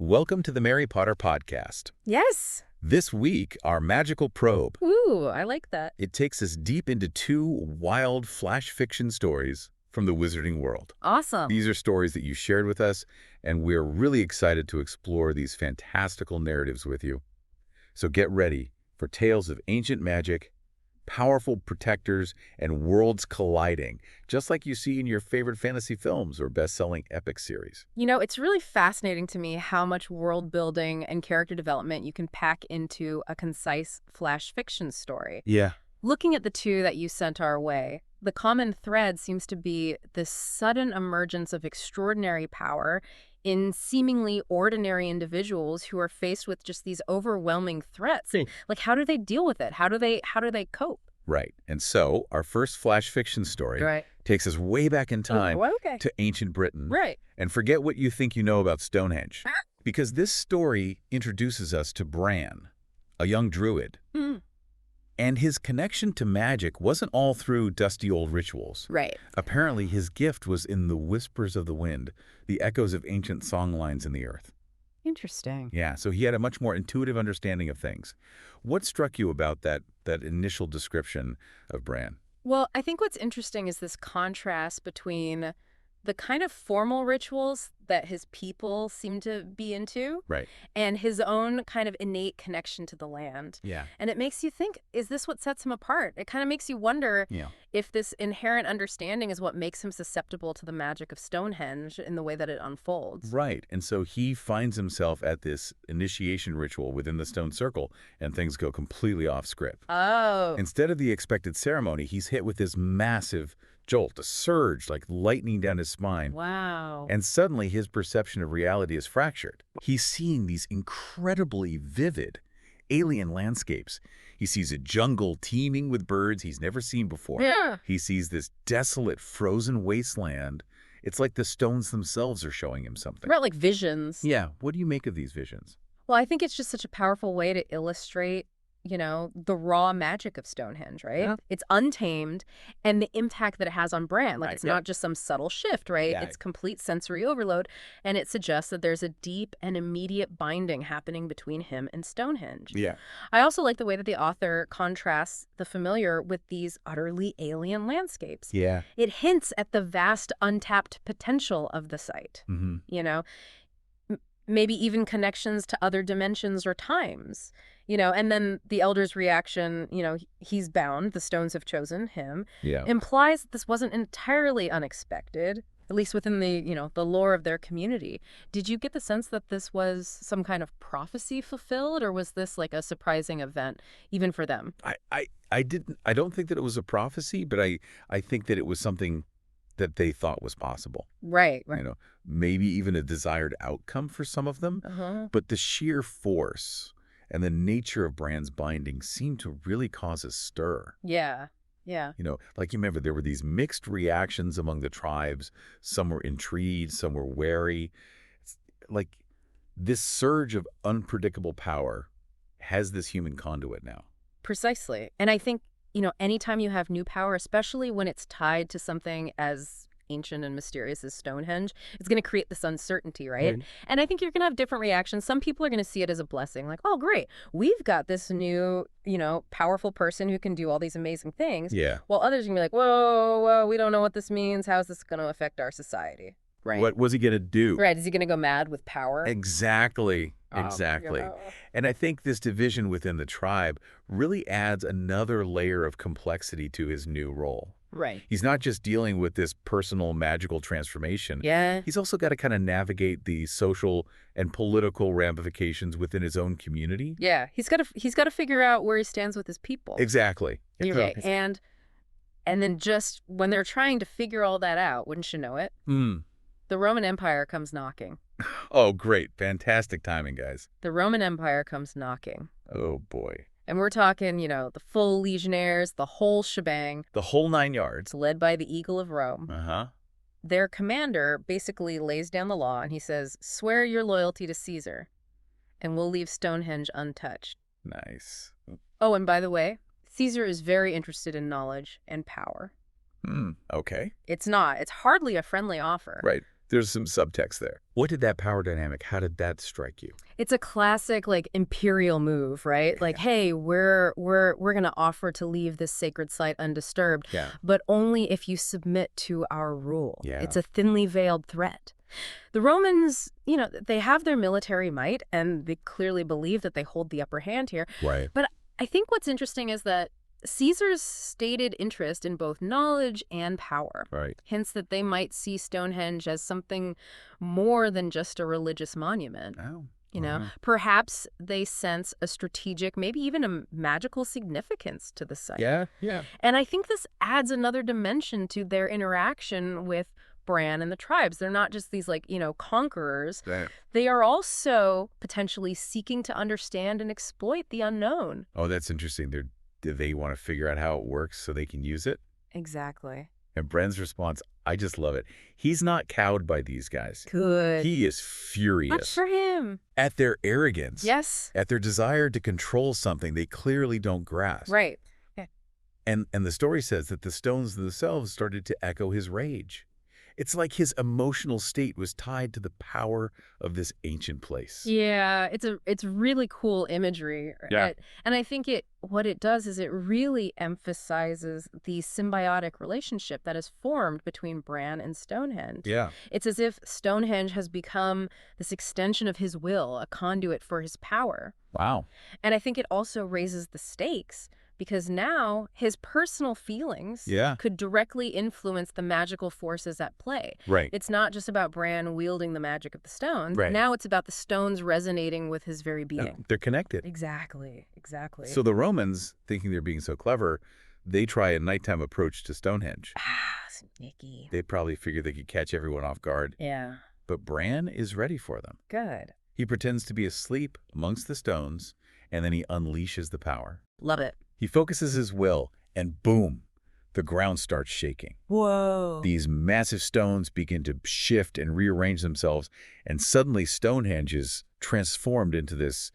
Welcome to the Mary Potter Podcast. Yes. This week, our magical probe. Ooh, I like that. It takes us deep into two wild flash fiction stories from the wizarding world. Awesome. These are stories that you shared with us, and we're really excited to explore these fantastical narratives with you. So get ready for tales of ancient magic, powerful protectors, and worlds colliding, just like you see in your favorite fantasy films or best-selling epic series. You know, it's really fascinating to me how much world building and character development you can pack into a concise flash fiction story. Yeah. Looking at the two that you sent our way, the common thread seems to be this sudden emergence of extraordinary power in seemingly ordinary individuals who are faced with just these overwhelming threats. Like, how do they deal with it? How do they cope? Right. And so our first flash fiction story takes us way back in time to ancient Britain. Right. And forget what you think you know about Stonehenge. Because this story introduces us to Bran, a young druid. And his connection to magic wasn't all through dusty old rituals. Right. Apparently, his gift was in the whispers of the wind, the echoes of ancient songlines in the earth. Interesting. Yeah, so he had a much more intuitive understanding of things. What struck you about that initial description of Bran? Well, I think what's interesting is this contrast between the kind of formal rituals that his people seem to be into, Right. and his own kind of innate connection to the land. Yeah. And it makes you think, is this what sets him apart? It kind of makes you wonder if this inherent understanding is what makes him susceptible to the magic of Stonehenge in the way that it unfolds. Right. And so he finds himself at this initiation ritual within the stone circle, and things go completely off script. Oh. Instead of the expected ceremony, he's hit with this massive jolt, a surge like lightning down his spine. Wow. And suddenly his perception of reality is fractured. He's seeing these incredibly vivid alien landscapes. He sees a jungle teeming with birds he's never seen before. Yeah. He sees this desolate, frozen wasteland. It's like the stones themselves are showing him something. Right, like visions. Yeah. What do you make of these visions? Well, I think it's just such a powerful way to illustrate, you know, the raw magic of Stonehenge, right? Yeah. It's untamed, and the impact that it has on Bran. Like, it's not just some subtle shift, right? Yeah. It's complete sensory overload, and it suggests that there's a deep and immediate binding happening between him and Stonehenge. Yeah. I also like the way that the author contrasts the familiar with these utterly alien landscapes. Yeah. It hints at the vast untapped potential of the site, you know? Maybe even connections to other dimensions or times, you know, and then the elder's reaction, you know, he's bound, the stones have chosen him, implies that this wasn't entirely unexpected, at least within the, you know, the lore of their community. Did you get the sense that this was some kind of prophecy fulfilled, or was this like a surprising event even for them? I don't think that it was a prophecy, but I think that it was something that they thought was possible. Right. You know, maybe even a desired outcome for some of them. But the sheer force and the nature of Bran's binding seemed to really cause a stir. Yeah. Yeah. You know, like you remember, there were these mixed reactions among the tribes. Some were intrigued, some were wary. It's like this surge of unpredictable power has this human conduit now. Precisely. And I think, you know, anytime you have new power, especially when it's tied to something as ancient and mysterious as Stonehenge, it's going to create this uncertainty, right? And I think you're going to have different reactions. Some people are going to see it as a blessing, like, oh, great, we've got this new, you know, powerful person who can do all these amazing things. Yeah. While others are going to be like, whoa, we don't know what this means. How is this going to affect our society? Right. What was he going to do? Right. Is he going to go mad with power? Exactly. Exactly. And I think this division within the tribe really adds another layer of complexity to his new role. Right. He's not just dealing with this personal magical transformation. Yeah. He's also got to kind of navigate the social and political ramifications within his own community. Yeah. He's got to figure out where he stands with his people. Exactly. You're right. And then just when they're trying to figure all that out, wouldn't you know it? The Roman Empire comes knocking. Oh, great. Fantastic timing, guys. The Roman Empire comes knocking. Oh, boy. And we're talking, you know, the full legionnaires, the whole shebang. The whole 9 yards. It's led by the Eagle of Rome. Their commander basically lays down the law and he says, swear your loyalty to Caesar and we'll leave Stonehenge untouched. Nice. Oh, and by the way, Caesar is very interested in knowledge and power. Okay. It's hardly a friendly offer. Right. There's some subtext there. What did that power dynamic, how did that strike you? It's a classic like imperial move, right? Like, hey, we're going to offer to leave this sacred site undisturbed, Yeah. but only if you submit to our rule. Yeah. It's a thinly veiled threat. The Romans, they have their military might, and they clearly believe that they hold the upper hand here. Right. But I think what's interesting is that Caesar's stated interest in both knowledge and power. Right. Hence that they might see Stonehenge as something more than just a religious monument. Oh. Perhaps they sense a strategic, maybe even a magical significance to the site. Yeah. And I think this adds another dimension to their interaction with Bran and the tribes. They're not just these conquerors. Right. They are also potentially seeking to understand and exploit the unknown. Oh, that's interesting. They want to figure out how it works so they can use it? Exactly. And Bran's response, I just love it. He's not cowed by these guys. Good. He is furious. Much for him. At their arrogance. Yes. At their desire to control something they clearly don't grasp. Right. And the story says that the stones themselves started to echo his rage. It's like his emotional state was tied to the power of this ancient place. Yeah, it's really cool imagery. Yeah. And I think what it does is it really emphasizes the symbiotic relationship that is formed between Bran and Stonehenge. Yeah. It's as if Stonehenge has become this extension of his will, a conduit for his power. Wow. And I think it also raises the stakes, because now his personal feelings could directly influence the magical forces at play. Right. It's not just about Bran wielding the magic of the stones. Right. Now it's about the stones resonating with his very being. They're connected. Exactly. So the Romans, thinking they're being so clever, they try a nighttime approach to Stonehenge. Sneaky. They probably figured they could catch everyone off guard. Yeah. But Bran is ready for them. Good. He pretends to be asleep amongst the stones, and then he unleashes the power. Love it. He focuses his will, and boom, the ground starts shaking. Whoa. These massive stones begin to shift and rearrange themselves, and suddenly Stonehenge is transformed into this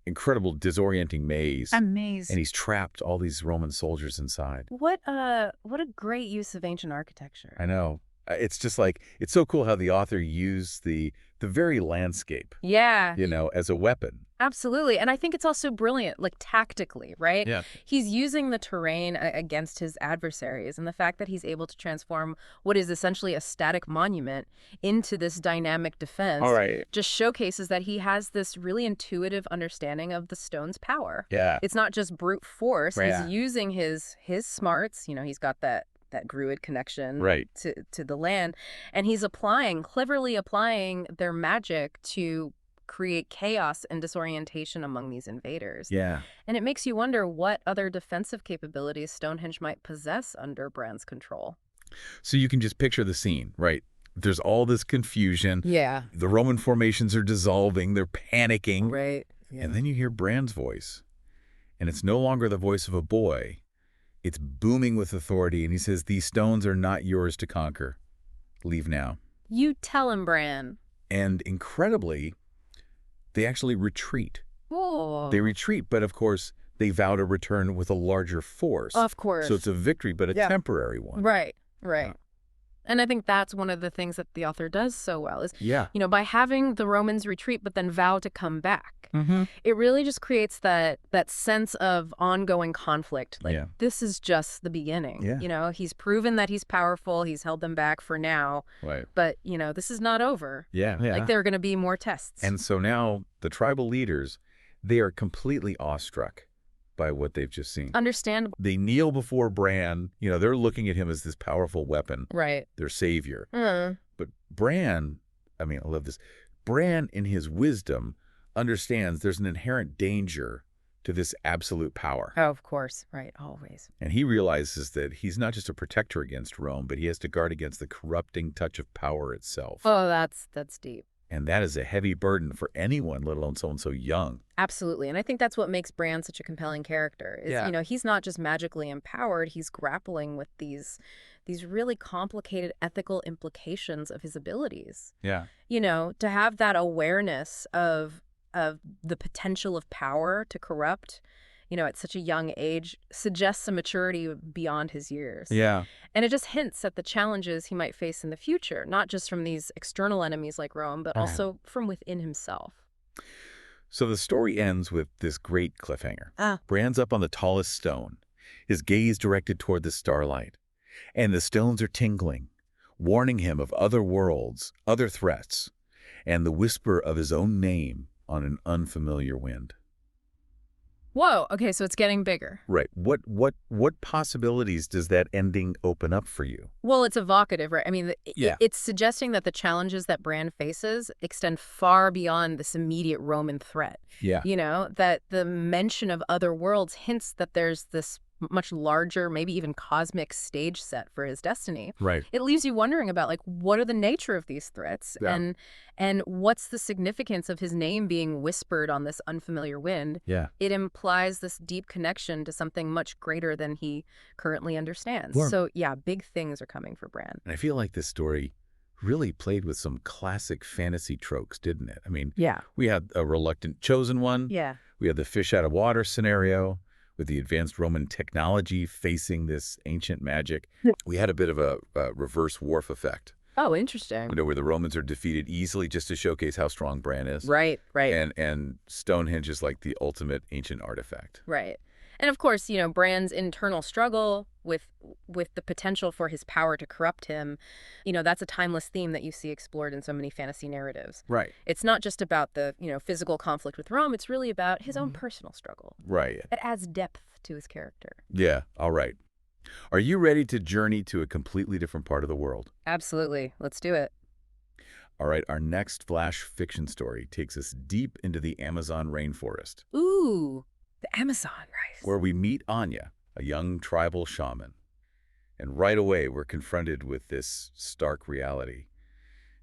incredible disorienting maze. Amazing. And he's trapped all these Roman soldiers inside. What a great use of ancient architecture. I know. It's just like, it's so cool how the author used the very landscape, Yeah. as a weapon. Absolutely. And I think it's also brilliant, like tactically, right? Yeah. He's using the terrain against his adversaries, and the fact that he's able to transform what is essentially a static monument into this dynamic defense just showcases that he has this really intuitive understanding of the stone's power. Yeah. It's not just brute force. Right. He's using his smarts. He's got that Druid connection to the land, and he's cleverly applying their magic to create chaos and disorientation among these invaders. Yeah. And it makes you wonder what other defensive capabilities Stonehenge might possess under Bran's control. So you can just picture the scene, right? There's all this confusion. Yeah. The Roman formations are dissolving. They're panicking. Right. Yeah. And then you hear Bran's voice. And it's no longer the voice of a boy. It's booming with authority. And he says, "These stones are not yours to conquer. Leave now." You tell him, Bran. And incredibly, they actually retreat. Whoa. They retreat, but of course, they vow to return with a larger force. Of course. So it's a victory, but a temporary one. Right. And I think that's one of the things that the author does so well is, by having the Romans retreat but then vow to come back. Mm-hmm. It really just creates that sense of ongoing conflict. Like, this is just the beginning. Yeah. He's proven that he's powerful. He's held them back for now. Right. But, this is not over. Yeah. Like, there are going to be more tests. And so now the tribal leaders, they are completely awestruck by what they've just seen. Understandable. They kneel before Bran. They're looking at him as this powerful weapon. Right. Their savior. But Bran, I love this. Bran, in his wisdom, understands there's an inherent danger to this absolute power. Oh, of course. Right. Always. And he realizes that he's not just a protector against Rome, but he has to guard against the corrupting touch of power itself. Oh, that's deep. And that is a heavy burden for anyone, let alone someone so young. Absolutely. And I think that's what makes Bran such a compelling character. Is, he's not just magically empowered, he's grappling with these really complicated ethical implications of his abilities. Yeah. To have that awareness of the potential of power to corrupt, at such a young age suggests a maturity beyond his years. Yeah. And it just hints at the challenges he might face in the future, not just from these external enemies like Rome, but also from within himself. So the story ends with this great cliffhanger. Ah. Bran's up on the tallest stone, his gaze directed toward the starlight, and the stones are tingling, warning him of other worlds, other threats, and the whisper of his own name on an unfamiliar wind. Whoa, okay, so it's getting bigger. Right. What possibilities does that ending open up for you? Well, it's evocative, right? I mean, Yeah. it's suggesting that the challenges that Bran faces extend far beyond this immediate Roman threat. Yeah. That the mention of other worlds hints that there's this much larger, maybe even cosmic stage set for his destiny. Right. It leaves you wondering about, like, what are the nature of these threats? Yeah. And what's the significance of his name being whispered on this unfamiliar wind? Yeah. It implies this deep connection to something much greater than he currently understands. Well, So, yeah, big things are coming for Bran. And I feel like this story really played with some classic fantasy tropes, didn't it? I mean, Yeah. we had a reluctant chosen one. Yeah. We had the fish out of water scenario with the advanced Roman technology facing this ancient magic. We had a bit of a reverse Worf effect, Oh, interesting. where the Romans are defeated easily just to showcase how strong Bran is. Right. And Stonehenge is like the ultimate ancient artifact. Right. And of course, Bran's internal struggle with the potential for his power to corrupt him, that's a timeless theme that you see explored in so many fantasy narratives. Right. It's not just about the, physical conflict with Rome. It's really about his own personal struggle. Right. It adds depth to his character. Yeah. All right. Are you ready to journey to a completely different part of the world? Absolutely. Let's do it. All right. Our next flash fiction story takes us deep into the Amazon rainforest. Ooh, the Amazon, right? Where we meet Anya, a young tribal shaman. And right away, we're confronted with this stark reality.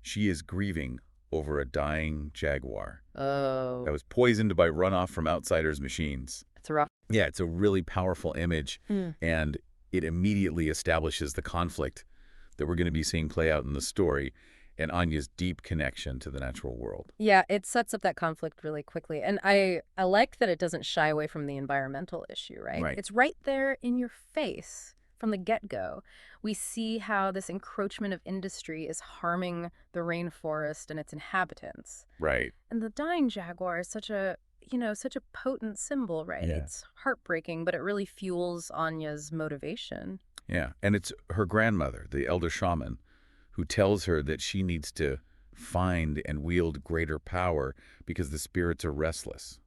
She is grieving over a dying jaguar Oh, that was poisoned by runoff from outsiders' machines. it's rough. Yeah, it's a really powerful image, and it immediately establishes the conflict that we're going to be seeing play out in the story and Anya's deep connection to the natural world. Yeah, it sets up that conflict really quickly. And I like that it doesn't shy away from the environmental issue, right? Right. It's right there in your face from the get-go. We see how this encroachment of industry is harming the rainforest and its inhabitants. Right. And the dying jaguar is such a potent symbol, right? Yeah. It's heartbreaking, but it really fuels Anya's motivation. Yeah, and it's her grandmother, the elder shaman, who tells her that she needs to find and wield greater power because the spirits are restless.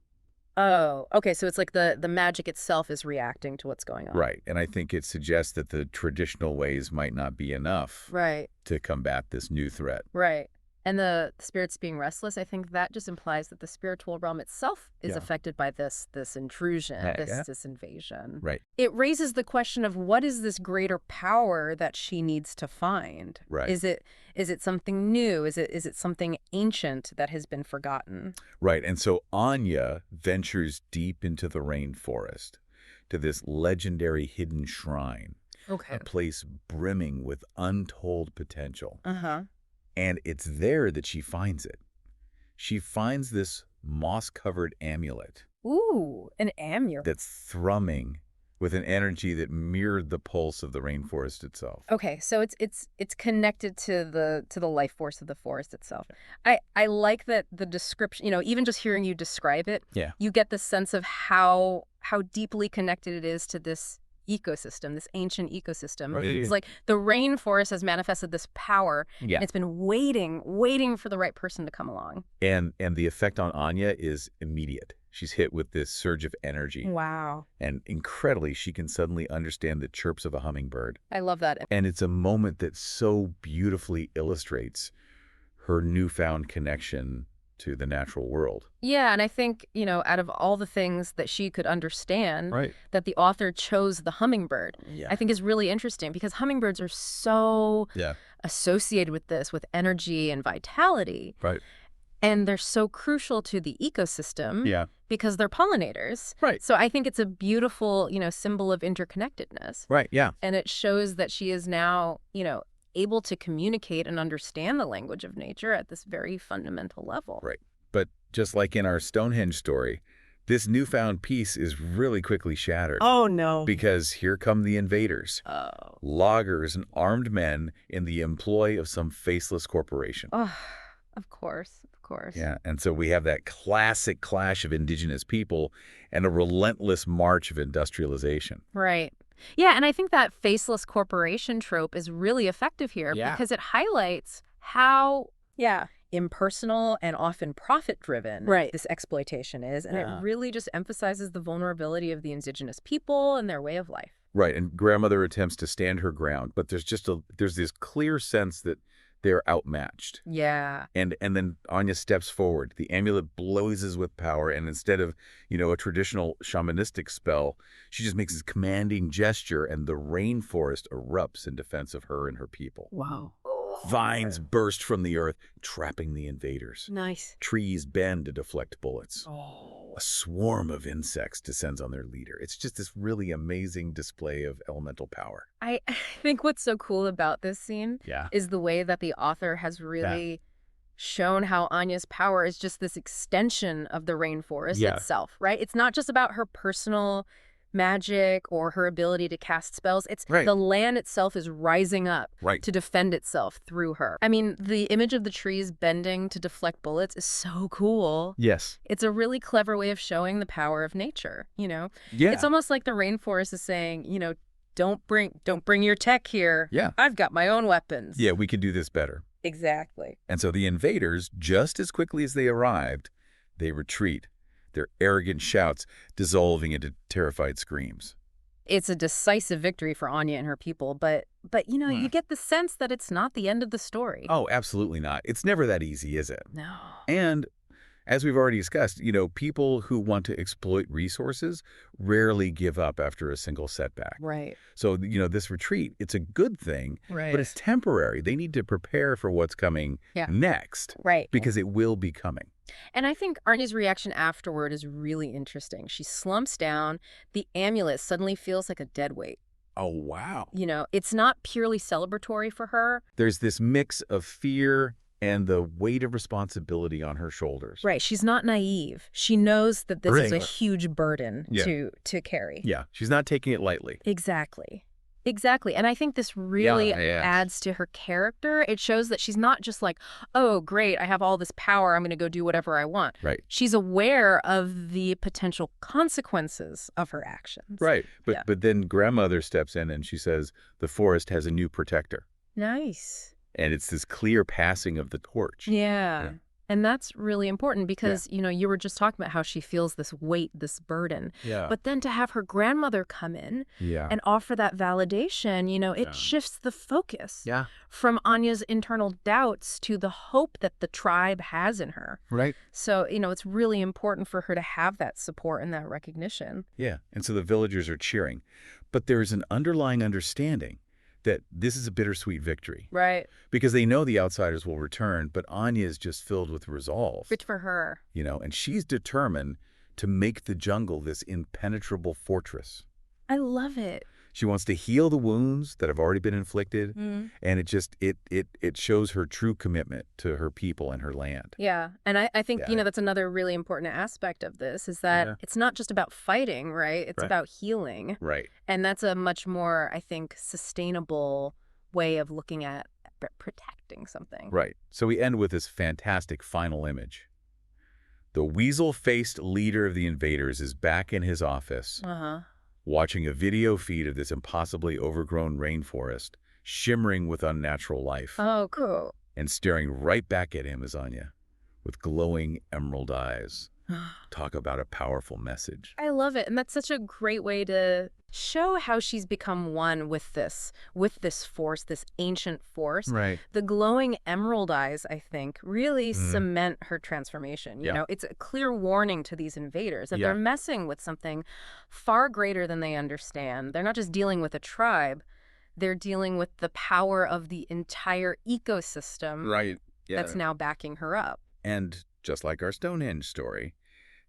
Oh, okay. So it's like the magic itself is reacting to what's going on. Right, and I think it suggests that the traditional ways might not be enough Right. to combat this new threat. Right. And the spirits being restless, I think that just implies that the spiritual realm itself is Yeah. affected by this intrusion, Yeah. this invasion. Right. It raises the question of what is this greater power that she needs to find? Right. Is it something new? Is it something ancient that has been forgotten? Right, and so Anya ventures deep into the rainforest to this legendary hidden shrine, Okay. a place brimming with untold potential. Uh-huh. And it's there that she finds it. She finds this moss-covered amulet Ooh, an amulet. that's thrumming with an energy that mirrored the pulse of the rainforest itself. Okay, so it's connected to the life force of the forest itself. I like that the description, even just hearing you describe it, Yeah. you get the sense of how deeply connected it is to this ecosystem, this ancient ecosystem. Right. It's like the rainforest has manifested this power, Yeah. and it's been waiting for the right person to come along. And the effect on Anya is immediate. She's hit with this surge of energy. Wow. And incredibly, she can suddenly understand the chirps of a hummingbird. I love that. And it's a moment that so beautifully illustrates her newfound connection to the natural world. Yeah, and I think, out of all the things that she could understand, Right. that the author chose the hummingbird, Yeah. I think is really interesting because hummingbirds are so Yeah. associated with this, with energy and vitality. Right. And they're so crucial to the ecosystem Yeah. because they're pollinators. Right. So I think it's a beautiful, symbol of interconnectedness. Right. Yeah. And it shows that she is now, able to communicate and understand the language of nature at this very fundamental level. Right. But just like in our Stonehenge story, This newfound peace is really quickly shattered. Oh, no. Because here come the invaders. Oh. Loggers and armed men in the employ of some faceless corporation. Oh, of course. Yeah, and so we have that classic clash of indigenous people and a relentless march of industrialization. Right. Yeah, and I think that faceless corporation trope is really effective here because it highlights how impersonal and often profit-driven this exploitation is, and it really just emphasizes the vulnerability of the indigenous people and their way of life. Right, and grandmother attempts to stand her ground, but there's this clear sense that they're outmatched. Yeah. And then Anya steps forward. The amulet blazes with power, and instead of, a traditional shamanistic spell, she just makes this commanding gesture, and the rainforest erupts in defense of her and her people. Wow. Vines burst from the earth, trapping the invaders. Nice. Trees bend to deflect bullets. A swarm of insects descends on their leader. It's just this really amazing display of elemental power. I think what's so cool about this scene is the way that the author has really shown how Anya's power is just this extension of the rainforest itself, right? It's not just about her personal magic or her ability to cast spells. It's the land itself is rising up to defend itself through her. I mean, the image of the trees bending to deflect bullets is so cool. Yes. It's a really clever way of showing the power of nature, Yeah. It's almost like the rainforest is saying, don't bring your tech here. Yeah. I've got my own weapons. Yeah, we can do this better. Exactly. And so the invaders, just as quickly as they arrived, they retreat, their arrogant shouts dissolving into terrified screams. It's a decisive victory for Anya and her people, but you get the sense that it's not the end of the story. Oh, absolutely not. It's never that easy, is it? No. And as we've already discussed, people who want to exploit resources rarely give up after a single setback. Right. So, this retreat, it's a good thing, but it's temporary. They need to prepare for what's coming next. Right. Because it will be coming. And I think Anya's reaction afterward is really interesting. She slumps down. The amulet suddenly feels like a dead weight. Oh, wow. It's not purely celebratory for her. There's this mix of fear and the weight of responsibility on her shoulders. Right. She's not naive. She knows that this is a huge burden to carry. Yeah. She's not taking it lightly. Exactly. And I think this really adds to her character. It shows that she's not just like, oh, great, I have all this power, I'm going to go do whatever I want. Right. She's aware of the potential consequences of her actions. Right. But then grandmother steps in and she says, the forest has a new protector. Nice. And it's this clear passing of the torch. Yeah. And that's really important because, you were just talking about how she feels this weight, this burden. Yeah. But then to have her grandmother come in and offer that validation, it shifts the focus from Anya's internal doubts to the hope that the tribe has in her. Right. So, it's really important for her to have that support and that recognition. Yeah. And so the villagers are cheering. But there's an underlying understanding that this is a bittersweet victory. Right. Because they know the outsiders will return, but Anya is just filled with resolve. Good for her. And she's determined to make the jungle this impenetrable fortress. I love it. She wants to heal the wounds that have already been inflicted, and it shows her true commitment to her people and her land. Yeah, and I think, that's another really important aspect of this is that it's not just about fighting, right? It's about healing. Right. And that's a much more, I think, sustainable way of looking at protecting something. Right. So we end with this fantastic final image. The weasel-faced leader of the invaders is back in his office. Watching a video feed of this impossibly overgrown rainforest, shimmering with unnatural life. Oh, cool. And staring right back at him is Anya, with glowing emerald eyes. Talk about a powerful message. I love it. And that's such a great way to show how she's become one with this force, this ancient force. Right. The glowing emerald eyes, I think, really cement her transformation. It's a clear warning to these invaders that they're messing with something far greater than they understand. They're not just dealing with a tribe. They're dealing with the power of the entire ecosystem Right. that's now backing her up. And just like our Stonehenge story,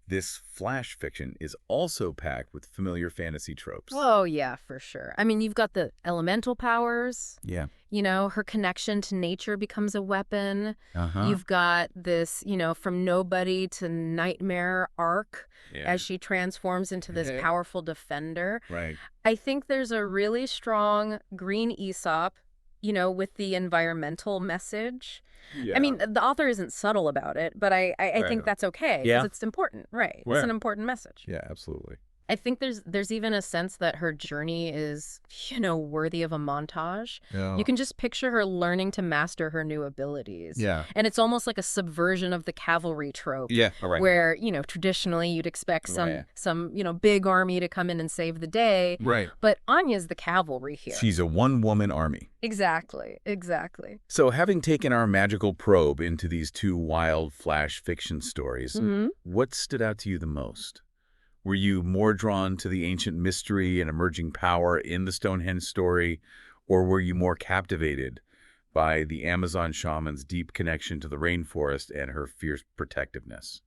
this flash fiction is also packed with familiar fantasy tropes. Oh, yeah, for sure. I mean, you've got the elemental powers. Yeah. Her connection to nature becomes a weapon. Uh-huh. You've got this, from nobody to nightmare arc as she transforms into this powerful defender. Right. I think there's a really strong green Aesop, with the environmental message. Yeah. I mean, the author isn't subtle about it, but I think that's okay because it's important, right? It's an important message. Yeah, absolutely. I think there's even a sense that her journey is, worthy of a montage. Yeah. You can just picture her learning to master her new abilities. Yeah. And it's almost like a subversion of the cavalry trope. Yeah, all right. Where, traditionally you'd expect some big army to come in and save the day. Right. But Anya's the cavalry here. She's a one-woman army. Exactly. So having taken our magical probe into these two wild flash fiction stories, what stood out to you the most? Were you more drawn to the ancient mystery and emerging power in the Stonehenge story, or were you more captivated by the Amazon shaman's deep connection to the rainforest and her fierce protectiveness?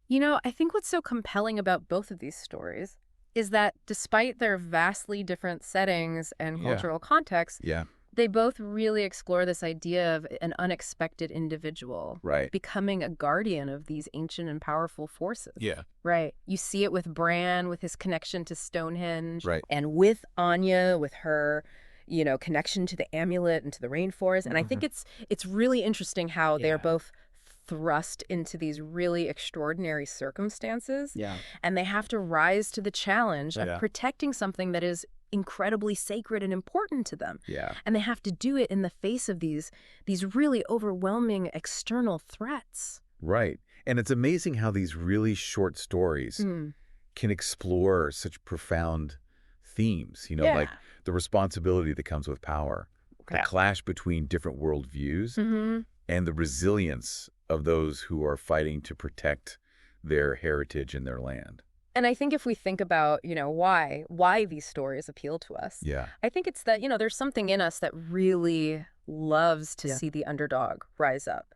I think what's so compelling about both of these stories is that despite their vastly different settings and cultural contexts, they both really explore this idea of an unexpected individual becoming a guardian of these ancient and powerful forces. Yeah. Right. You see it with Bran, with his connection to Stonehenge. Right. And with Anya, with her, connection to the amulet and to the rainforest. And I think it's really interesting how they're both thrust into these really extraordinary circumstances. Yeah. And they have to rise to the challenge of protecting something that is incredibly sacred and important to them. Yeah. And they have to do it in the face of these really overwhelming external threats. Right. And it's amazing how these really short stories can explore such profound themes, like the responsibility that comes with power, the clash between different worldviews, and the resilience of those who are fighting to protect their heritage and their land. And I think if we think about, why these stories appeal to us, I think it's that, there's something in us that really loves to see the underdog rise up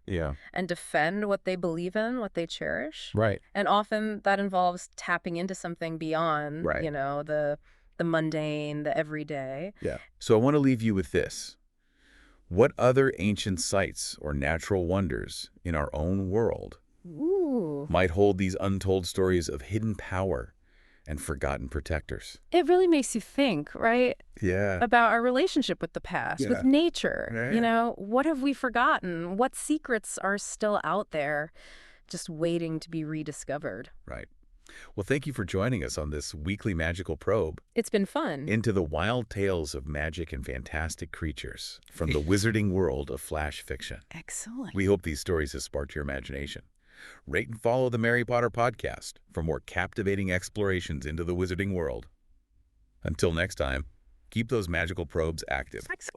and defend what they believe in, what they cherish. Right. And often that involves tapping into something beyond, the mundane, the everyday. Yeah. So I want to leave you with this. What other ancient sites or natural wonders in our own world might hold these untold stories of hidden power and forgotten protectors? It really makes you think, right? Yeah. About our relationship with the past, with nature. Yeah. What have we forgotten? What secrets are still out there just waiting to be rediscovered? Right. Well, thank you for joining us on this weekly magical probe. It's been fun. Into the wild tales of magic and fantastic creatures from the wizarding world of flash fiction. Excellent. We hope these stories have sparked your imagination. Rate and follow the Mary Potter podcast for more captivating explorations into the wizarding world. Until next time, keep those magical probes active.